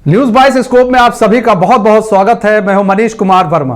News 22 scope में आप सभी का बहुत बहुत स्वागत है। मैं हूं मनीष कुमार वर्मा।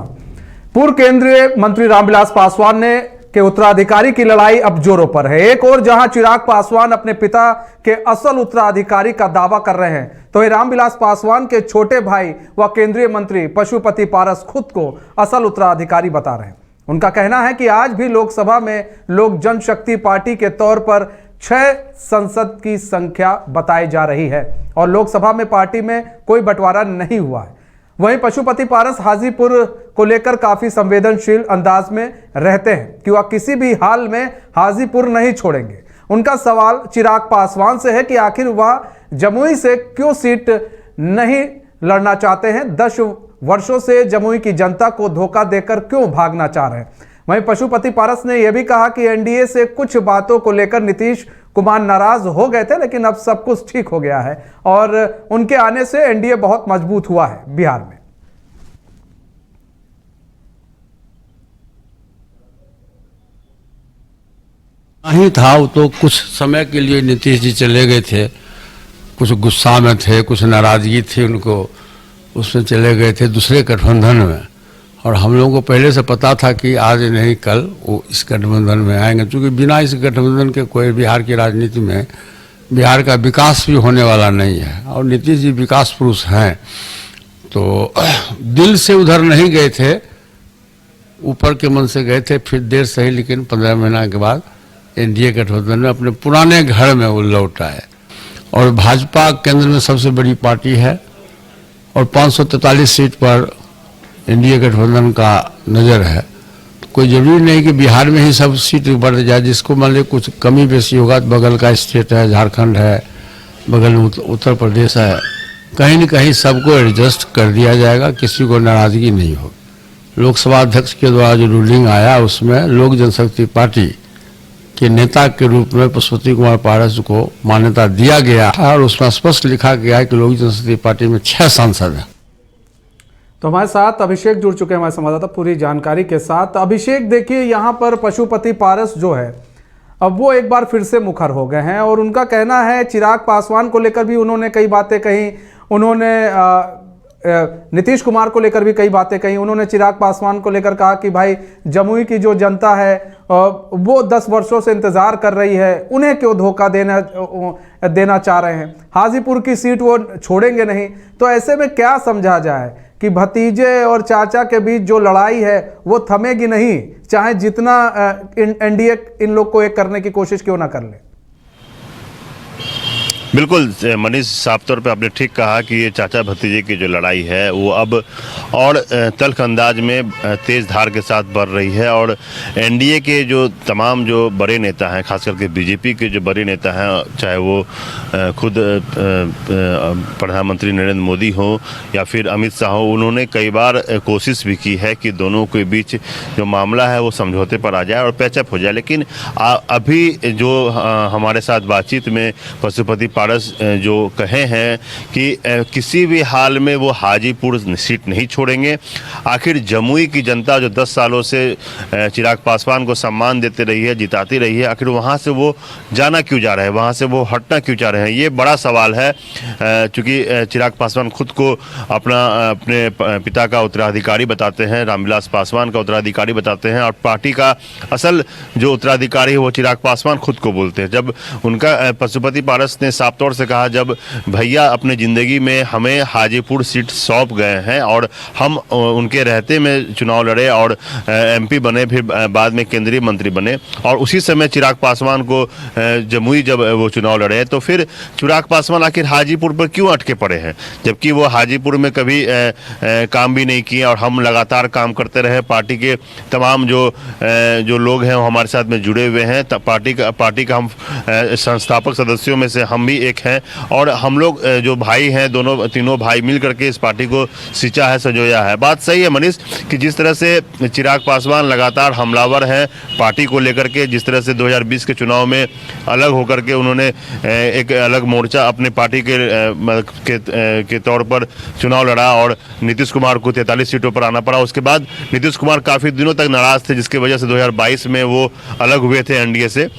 पूर्व केंद्रीय मंत्री रामविलास पासवान ने के उत्तराधिकारी की लड़ाई अब जोरों पर है। एक और जहां चिराग पासवान अपने पिता के असल उत्तराधिकारी का दावा कर रहे हैं, तो रामविलास पासवान के छोटे भाई व केंद्रीय मंत्री पशुपति पारस खुद को असल उत्तराधिकारी बता रहे हैं। उनका कहना है कि आज भी लोकसभा में लोक जनशक्ति पार्टी के तौर पर 6 संसद की संख्या बताई जा रही है और लोकसभा में पार्टी में कोई बंटवारा नहीं हुआ है। वहीं पशुपति पारस हाजीपुर को लेकर काफी संवेदनशील अंदाज में रहते हैं कि वह किसी भी हाल में हाजीपुर नहीं छोड़ेंगे। उनका सवाल चिराग पासवान से है कि आखिर वह जमुई से क्यों सीट नहीं लड़ना चाहते हैं। 10 वर्षों से जमुई की जनता को धोखा देकर क्यों भागना चाह रहे हैं। वहीं पशुपति पारस ने यह भी कहा कि एनडीए से कुछ बातों को लेकर नीतीश कुमार नाराज हो गए थे, लेकिन अब सब कुछ ठीक हो गया है और उनके आने से एनडीए बहुत मजबूत हुआ है बिहार में। नहीं था वो तो कुछ समय के लिए नीतीश जी चले गए थे, कुछ गुस्सा में थे, कुछ नाराजगी थी उनको, उसमें चले गए थे दूसरे गठबंधन में। और हम लोगों को पहले से पता था कि आज नहीं कल वो इस गठबंधन में आएंगे, क्योंकि बिना इस गठबंधन के कोई बिहार की राजनीति में बिहार का विकास भी होने वाला नहीं है। और नीतीश जी विकास पुरुष हैं, तो दिल से उधर नहीं गए थे, ऊपर के मन से गए थे। फिर देर सही लेकिन 15 महीना के बाद एनडीए गठबंधन में अपने पुराने घर में वो लौट आए। और भाजपा केंद्र में सबसे बड़ी पार्टी है और 543 सीट पर एनडीए गठबंधन का नज़र है। कोई जरूरी नहीं कि बिहार में ही सब सीट बढ़ जाए। जिसको मान लीजिए कुछ कमी बेसी होगा तो बगल का स्टेट है, झारखंड है, बगल में उत्तर प्रदेश है, कहीं न कहीं सबको एडजस्ट कर दिया जाएगा, किसी को नाराजगी नहीं होगी। लोकसभा अध्यक्ष के द्वारा जो रूलिंग आया उसमें लोक जनशक्ति पार्टी के नेता के रूप में पशुपति कुमार पारस को मान्यता दिया गया है और उसमें स्पष्ट लिखा गया है कि लोक जनशक्ति पार्टी में 6 सांसद हैं। तो हमारे साथ अभिषेक जुड़ चुके हैं, हमारे संवाददाता पूरी जानकारी के साथ। अभिषेक, देखिए यहाँ पर पशुपति पारस जो है अब वो एक बार फिर से मुखर हो गए हैं और उनका कहना है चिराग पासवान को लेकर भी उन्होंने कई बातें कही, उन्होंने नीतीश कुमार को लेकर भी कई बातें कही। उन्होंने चिराग पासवान को लेकर कहा कि भाई जमुई की जो जनता है वो 10 वर्षों से इंतजार कर रही है, उन्हें क्यों धोखा देना चाह रहे हैं, हाजीपुर की सीट वो छोड़ेंगे नहीं। तो ऐसे में क्या समझा जाए कि भतीजे और चाचा के बीच जो लड़ाई है वो थमेगी नहीं, चाहे जितना एनडीए इन लोग को एक करने की कोशिश क्यों ना कर ले। बिल्कुल मनीष, साफ तौर पे आपने ठीक कहा कि ये चाचा भतीजे की जो लड़ाई है वो अब और तल्ख अंदाज में तेज़ धार के साथ बढ़ रही है। और एनडीए के जो तमाम जो बड़े नेता हैं, खास करके बीजेपी के जो बड़े नेता हैं, चाहे वो खुद प्रधानमंत्री नरेंद्र मोदी हो या फिर अमित शाह हो, उन्होंने कई बार कोशिश भी की है कि दोनों के बीच जो मामला है वो समझौते पर आ जाए और पैचअप हो जाए। लेकिन अभी जो हमारे साथ बातचीत में पशुपति पारस जो कहे हैं कि किसी भी हाल में वो हाजीपुर सीट नहीं छोड़ेंगे। आखिर जमुई की जनता जो 10 सालों से चिराग पासवान को सम्मान देते रही है, जिताती रही है, आखिर वहाँ से वो जाना क्यों जा रहे हैं, वहाँ से वो हटना क्यों चाह रहे हैं, ये बड़ा सवाल है। चूँकि चिराग पासवान खुद को अपने पिता का उत्तराधिकारी बताते हैं, रामविलास पासवान का उत्तराधिकारी बताते हैं, और पार्टी का असल जो उत्तराधिकारी है वो चिराग पासवान खुद को बोलते हैं। जब उनका पशुपति पारस ने साफ तौर से कहा, जब भैया अपने ज़िंदगी में हमें हाजीपुर सीट सौंप गए हैं और हम उनके रहते में चुनाव लड़े और एमपी बने, फिर बाद में केंद्रीय मंत्री बने, और उसी समय चिराग पासवान को जमुई जब वो चुनाव लड़े तो फिर चिराग पासवान आखिर हाजीपुर पर क्यों अटके पड़े हैं, जबकि वो हाजीपुर में कभी काम भी नहीं किए और हम लगातार काम करते रहे। पार्टी के तमाम जो लोग हैं वो हमारे साथ में जुड़े हुए हैं। पार्टी का हम संस्थापक सदस्यों में से हम भी एक हैं और हम लोग जो भाई हैं, तीनों भाई मिल करके इस पार्टी को सिंचा है, सजोया है। बात सही है मनीष कि जिस तरह से चिराग पासवान लगातार हमलावर हैं पार्टी को लेकर के, जिस तरह से 2020 के चुनाव में अलग होकर के उन्होंने एक अलग मोर्चा अपने पार्टी के तौर पर चुनाव लड़ा और नीतीश कुमार को 43 सीटों पर आना पड़ा। उसके बाद नीतीश कुमार काफ़ी दिनों तक नाराज थे, जिसकी वजह से 2022 में वो अलग हुए थे एनडीए से।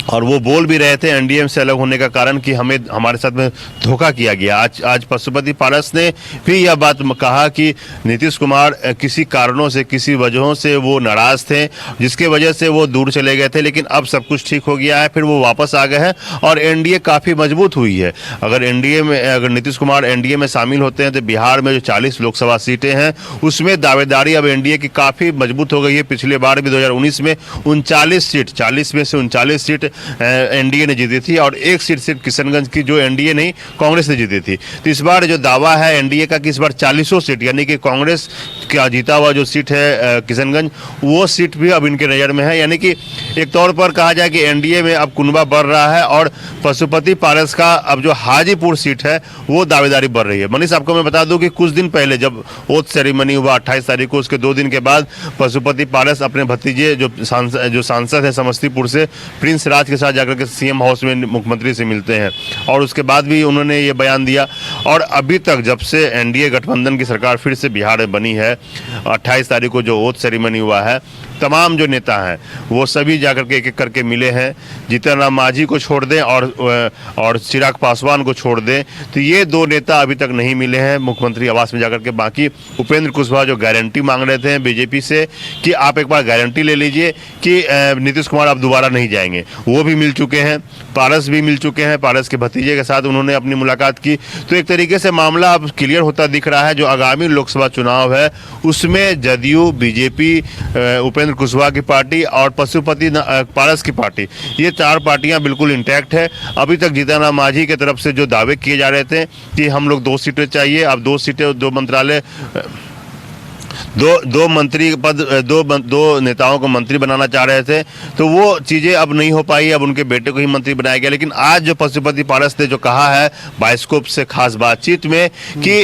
और वो बोल भी रहे थे एनडीए से अलग होने का कारण कि हमें हमारे साथ में धोखा किया गया। आज पशुपति पारस ने भी यह बात कहा कि नीतीश कुमार किसी कारणों से, किसी वजहों से वो नाराज थे, जिसके वजह से वो दूर चले गए थे, लेकिन अब सब कुछ ठीक हो गया है, फिर वो वापस आ गए हैं और एनडीए काफ़ी मजबूत हुई है। अगर नीतीश कुमार एनडीए में शामिल होते हैं तो बिहार में जो 40 लोकसभा सीटें हैं उसमें दावेदारी अब एनडीए की काफ़ी मजबूत हो गई है। पिछले बार भी 2019 में 39 सीट, 40 में से 39 सीट एनडीए ने जीती थी और एक सीट सिर्फ किशनगंज की जो एनडीए नहीं कांग्रेस ने जीती थी। तो इस बार जो दावा है एनडीए का कि इस बार 40 सीट, यानी कि कांग्रेस का जीता हुआ जो सीट है किशनगंज, वो सीट भी अब इनके नज़र में है। यानी कि एक तौर पर कहा जाए कि एनडीए में अब कुनबा बढ़ रहा है और पशुपति पारस का अब जो हाजीपुर सीट है वो दावेदारी बढ़ रही है। मनीष, आपको मैं बता दूं कि कुछ दिन पहले जब ओथ सेरेमनी हुआ 28 तारीख को, उसके 2 दिन के बाद पशुपति पारस अपने भतीजे जो सांसद है समस्तीपुर से, प्रिंस राज के साथ जाकर के सीएम हाउस में मुख्यमंत्री से मिलते हैं और उसके बाद भी उन्होंने ये बयान दिया। और अभी तक जब से एनडीए गठबंधन की सरकार फिर से बिहार में बनी है, 28 तारीख को जो ओथ सेरेमनी हुआ है, तमाम जो नेता हैं वो सभी जाकर के एक एक करके मिले हैं। जीतन राम मांझी को छोड़ दें और चिराग पासवान को छोड़ दें तो ये 2 नेता अभी तक नहीं मिले हैं मुख्यमंत्री आवास में जाकर के। बाकी उपेंद्र कुशवाहा जो गारंटी मांग रहे थे बीजेपी से कि आप एक बार गारंटी ले लीजिए कि नीतीश कुमार अब दोबारा नहीं जाएंगे, वो भी मिल चुके हैं। पारस भी मिल चुके हैं, पारस के भतीजे के साथ उन्होंने अपनी मुलाकात की। तो एक तरीके से मामला अब क्लियर होता दिख रहा है। जो आगामी लोकसभा चुनाव है उसमें जदयू, बीजेपी, उपेंद्र कुशवाहा की पार्टी और पशुपति पारस की पार्टी, ये 4 पार्टियां बिल्कुल इंटैक्ट है। अभी तक जीतन राम मांझी की तरफ से जो दावे किए जा रहे थे कि हम लोग 2 सीटें चाहिए, अब 2 सीटें, 2 मंत्रालय, दो मंत्री पद, दो नेताओं को मंत्री बनाना चाह रहे थे, तो वो चीजें अब नहीं हो पाई। अब उनके बेटे को ही मंत्री बनाया गया। लेकिन आज जो पशुपति पारस ने जो कहा है बाइस्कोप से खास बातचीत में कि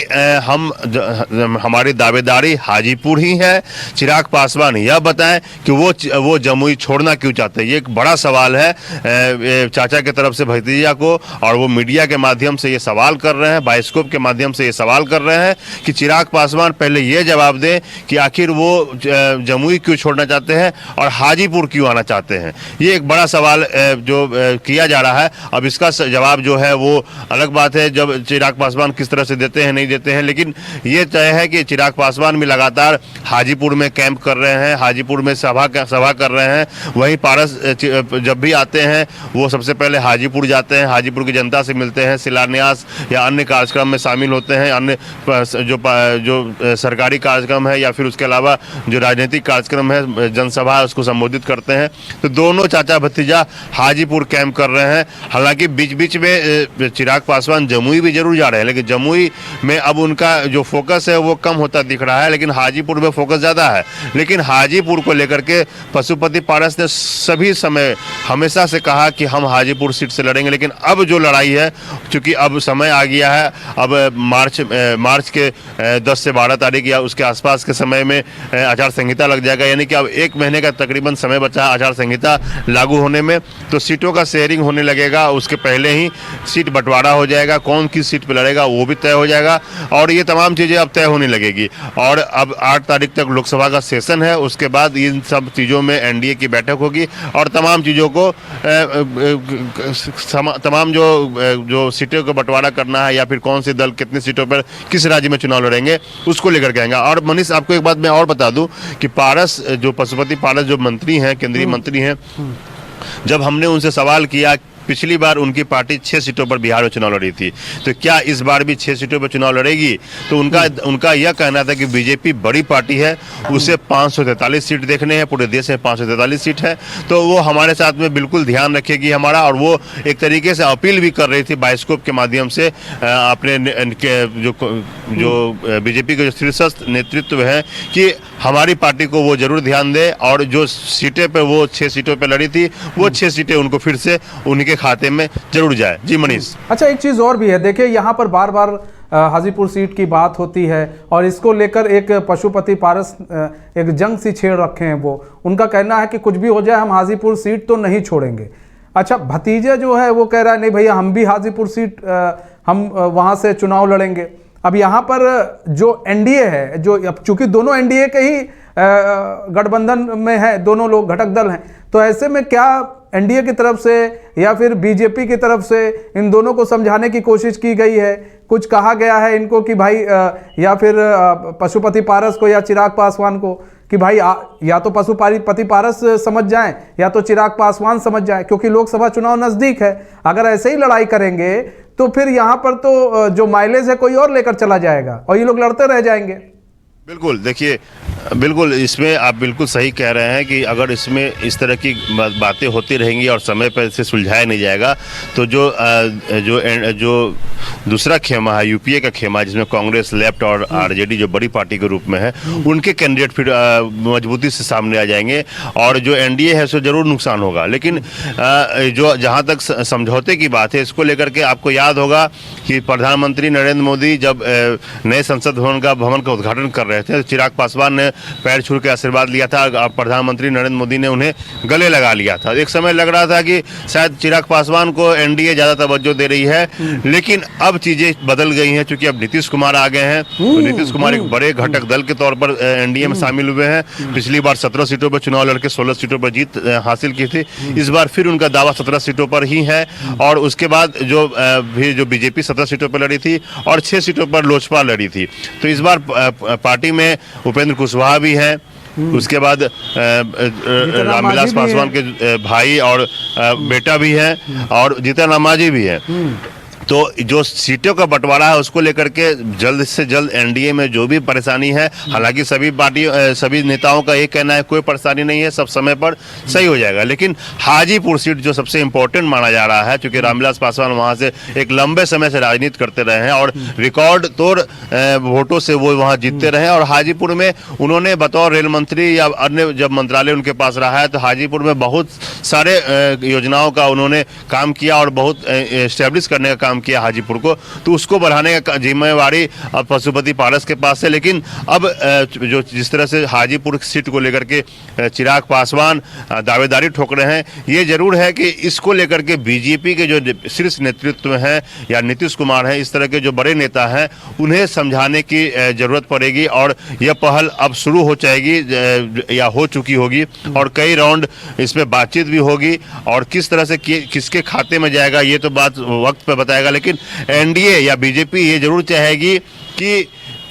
हमारी दावेदारी हाजीपुर ही है, चिराग पासवान यह बताएं कि वो जमुई छोड़ना क्यों चाहते हैं। ये एक बड़ा सवाल है चाचा के तरफ से भतीजा को, और वो मीडिया के माध्यम से ये सवाल कर रहे हैं, बाइस्कोप के माध्यम से ये सवाल कर रहे हैं कि चिराग पासवान पहले ये जवाब दें कि आखिर वो जमुई क्यों छोड़ना चाहते हैं और हाजीपुर क्यों आना चाहते हैं। ये एक बड़ा सवाल जो किया जा रहा है। अब इसका जवाब जो है वो अलग बात है, जब चिराग पासवान किस तरह से देते हैं नहीं देते हैं। लेकिन ये तय है कि चिराग पासवान भी लगातार हाजीपुर में कैंप कर रहे हैं, हाजीपुर में सभा कर रहे हैं। वहीं पारस जब भी आते हैं वो सबसे पहले हाजीपुर जाते हैं, हाजीपुर की जनता से मिलते हैं, शिलान्यास या अन्य कार्यक्रम में शामिल होते हैं, अन्य जो सरकारी कार्यक्रम है या फिर उसके अलावा जो राजनीतिक कार्यक्रम है, जनसभा है, उसको संबोधित करते हैं। तो दोनों चाचा भतीजा हाजीपुर कैंप कर रहे हैं। हालांकि बीच बीच में चिराग पासवान जमुई भी जरूर जा रहे हैं, लेकिन जमुई में अब उनका जो फोकस है वो कम होता दिख रहा है, लेकिन हाजीपुर में फोकस ज़्यादा है। लेकिन हाजीपुर को लेकर के पशुपति पारस ने सभी समय हमेशा से कहा कि हम हाजीपुर सीट से लड़ेंगे। लेकिन अब जो लड़ाई है, चूँकि अब समय आ गया है, अब मार्च के 10 से 12 तारीख या उसके आसपास के समय में आचार संहिता लग जाएगा। यानी कि अब 1 महीने का तकरीबन समय बचा है आचार संहिता लागू होने में। तो सीटों का शेयरिंग होने लगेगा, उसके पहले ही सीट बंटवारा हो जाएगा, कौन किस सीट पर लड़ेगा वो भी तय हो जाएगा और ये तमाम चीज़ें अब तय होने लगेगी। और अब 8 तारीख तक लोकसभा का सेशन है, उसके बाद इन सब चीज़ों में एनडीए की बैठक होगी और तमाम चीज़ों को तमाम जो सीटों को बंटवारा करना है या फिर कौन से दल कितनी सीटों पर किस राज्य में चुनाव लड़ेंगे उसको लेकर के आएंगे। और मनीष, आपको एक बात मैं और बता दूं कि पारस, जो पशुपति पारस जो मंत्री हैं, केंद्रीय मंत्री हैं, जब हमने उनसे सवाल किया, पिछली बार उनकी पार्टी 6 सीटों पर बिहार में चुनाव लड़ी थी, तो क्या इस बार भी 6 सीटों पर चुनाव लड़ेगी? तो उनका यह कहना था कि बीजेपी बड़ी पार्टी है, उसे 543 सीट देखने हैं, पूरे देश में 543 सीट है, तो वो हमारे साथ में बिल्कुल ध्यान रखेगी हमारा। और वो एक तरीके से अपील भी कर रही थी बाइस्कोप के माध्यम से अपने जो बीजेपी के जो शीर्षस्थ नेतृत्व है कि हमारी पार्टी को वो जरूर ध्यान दे और जो सीटें पे वो 6 सीटों पे लड़ी थी वो 6 सीटें उनको फिर से उनके खाते में जरूर जाए। जी मनीष। अच्छा, एक चीज और भी है, देखिए यहाँ पर बार बार हाजीपुर सीट की बात होती है और इसको लेकर एक पशुपति पारस एक जंग सी छेड़ रखे हैं। वो उनका कहना है कि कुछ भी हो जाए हम हाजीपुर सीट तो नहीं छोड़ेंगे। अच्छा, भतीजा जो है वो कह रहा है नहीं भैया हम भी हाजीपुर सीट हम वहाँ से चुनाव लड़ेंगे। अब यहाँ पर जो एनडीए है, जो अब चूंकि दोनों एनडीए के ही गठबंधन में है, दोनों लोग घटक दल हैं, तो ऐसे में क्या एनडीए की तरफ से या फिर बीजेपी की तरफ से इन दोनों को समझाने की कोशिश की गई है? कुछ कहा गया है इनको कि भाई या फिर पशुपति पारस को या चिराग पासवान को कि भाई या तो पशुपति पारस समझ जाएं या तो चिराग पासवान समझ जाएं, क्योंकि लोकसभा चुनाव नजदीक है। अगर ऐसे ही लड़ाई करेंगे तो फिर यहां पर तो जो माइलेज है कोई और लेकर चला जाएगा और ये लोग लड़ते रह जाएंगे। बिल्कुल, देखिए, बिल्कुल इसमें आप बिल्कुल सही कह रहे हैं कि अगर इसमें इस तरह की बातें होती रहेंगी और समय पर इसे सुलझाया नहीं जाएगा तो जो दूसरा खेमा है, यूपीए का खेमा, जिसमें कांग्रेस, लेफ्ट और आरजेडी जो बड़ी पार्टी के रूप में है, उनके कैंडिडेट फिर मजबूती से सामने आ जाएंगे और जो एनडीए है उसको जरूर नुकसान होगा। लेकिन जो जहां तक समझौते की बात है, इसको लेकर के आपको याद होगा कि प्रधानमंत्री नरेंद्र मोदी जब नए संसद भवन का उद्घाटन कर रहे थे, चिराग पासवान ने पैर छू के आशीर्वाद लिया था। प्रधानमंत्री नरेंद्र मोदी ने उन्हें गले लगा लिया था। एक समय लग रहा था कि शायद चिराग पासवान को एनडीए ज्यादा तवज्जो दे रही है, लेकिन अब चीजें बदल गई हैं, क्योंकि अब नीतीश कुमार आ गए हैं। तो नीतीश कुमार एक बड़े घटक दल के तौर पर एनडीए में शामिल हुए हैं। पिछली बार 17 सीटों पर चुनाव लड़के 16 सीटों पर जीत हासिल की थी। इस बार फिर उनका दावा 17 सीटों पर ही है और उसके बाद जो बीजेपी 17 सीटों पर लड़ी थी और 6 सीटों पर लोजपा लड़ी थी। तो इस बार पार्टी में उपेंद्र कुशवाहा भी हैं, उसके बाद रामविलास पासवान के भाई और बेटा भी हैं और जीतन राम मांझी भी हैं। तो जो सीटों का बंटवारा है उसको लेकर के जल्द से जल्द एनडीए में जो भी परेशानी है, हालांकि सभी नेताओं का ये कहना है कोई परेशानी नहीं है, सब समय पर सही हो जाएगा। लेकिन हाजीपुर सीट जो सबसे इम्पोर्टेंट माना जा रहा है, क्योंकि रामविलास पासवान वहां से एक लंबे समय से राजनीति करते रहे हैं और रिकॉर्ड तोड़ वोटों से वो वहां जीतते रहे और हाजीपुर में उन्होंने बतौर रेल मंत्री या अन्य जब मंत्रालय उनके पास रहा है तो हाजीपुर में बहुत सारे योजनाओं का उन्होंने काम किया और बहुत एस्टेब्लिश करने का काम किया हाजीपुर को। तो उसको बढ़ाने का जिम्मेवारी अब पशुपति पारस के पास है। लेकिन अब जो जिस तरह से हाजीपुर सीट को लेकर के चिराग पासवान दावेदारी ठोक रहे हैं, ये जरूर है कि इसको लेकर के बीजेपी के जो शीर्ष नेतृत्व में है या नीतीश कुमार हैं, इस तरह के जो बड़े नेता हैं, उन्हें समझाने की जरूरत पड़ेगी और यह पहल अब शुरू हो जाएगी या हो चुकी होगी और कई राउंड इसमें बातचीत भी होगी और किस तरह से किसके खाते में जाएगा ये तो बात वक्त पर बताएगा। लेकिन एनडीए या बीजेपी ये जरूर चाहेगी कि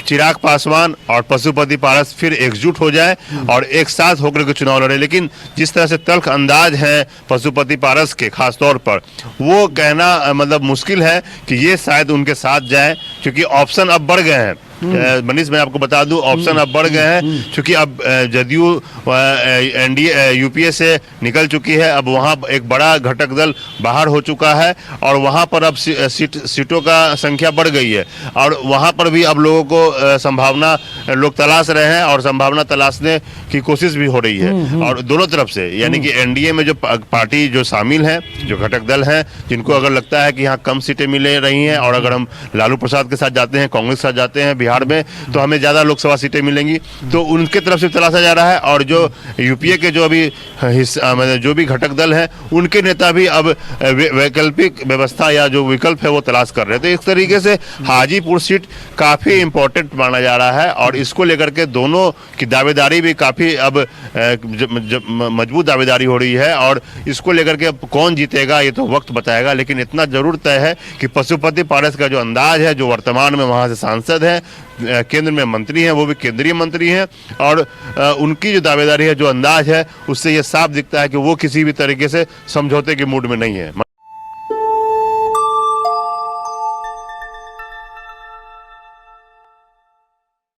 चिराग पासवान और पशुपति पारस फिर एकजुट हो जाए और एक साथ होकर के चुनाव लड़े। लेकिन जिस तरह से तल्ख अंदाज है पशुपति पारस के खास तौर पर, वो कहना मतलब मुश्किल है कि ये शायद उनके साथ जाए, क्योंकि ऑप्शन अब बढ़ गए हैं। मनीष, मैं आपको बता दूं, ऑप्शन अब बढ़ गए हैं क्योंकि अब जदयू एनडीए यूपीए से निकल चुकी है। अब वहां एक बड़ा घटक दल बाहर हो चुका है और वहां पर अब सीटों का संख्या बढ़ गई है और वहां पर भी अब लोगों को संभावना लोग तलाश रहे हैं और संभावना तलाशने की कोशिश भी हो रही है और दोनों तरफ से, यानी कि एनडीए में जो पार्टी जो शामिल है, जो घटक दल हैं, जिनको अगर लगता है कि यहाँ कम सीटें मिले रही हैं और अगर हम लालू प्रसाद के साथ जाते हैं, कांग्रेस के साथ जाते हैं बिहार में, तो हमें ज्यादा लोकसभा सीटें मिलेंगी, तो उनके तरफ से तलाशा जा रहा है। और जो यूपीए के जो अभी जो भी घटक दल हैं, उनके नेता भी अब वैकल्पिक व्यवस्था या जो विकल्प है वो तलाश कर रहे हैं। तो एक तरीके से हाजीपुर सीट काफी इंपॉर्टेंट माना जा रहा है और इसको लेकर के दोनों की दावेदारी भी काफी अब मजबूत दावेदारी हो रही है और इसको लेकर के अब कौन जीतेगा ये तो वक्त बताएगा। लेकिन इतना जरूर तय है कि पशुपति पारस का जो अंदाज है, जो वर्तमान में वहां से सांसद है, केंद्र में मंत्री हैं, वो भी केंद्रीय मंत्री हैं, और उनकी जो दावेदारी है, जो अंदाज है, उससे ये साफ दिखता है कि वो किसी भी तरीके से समझौते के मूड में नहीं है।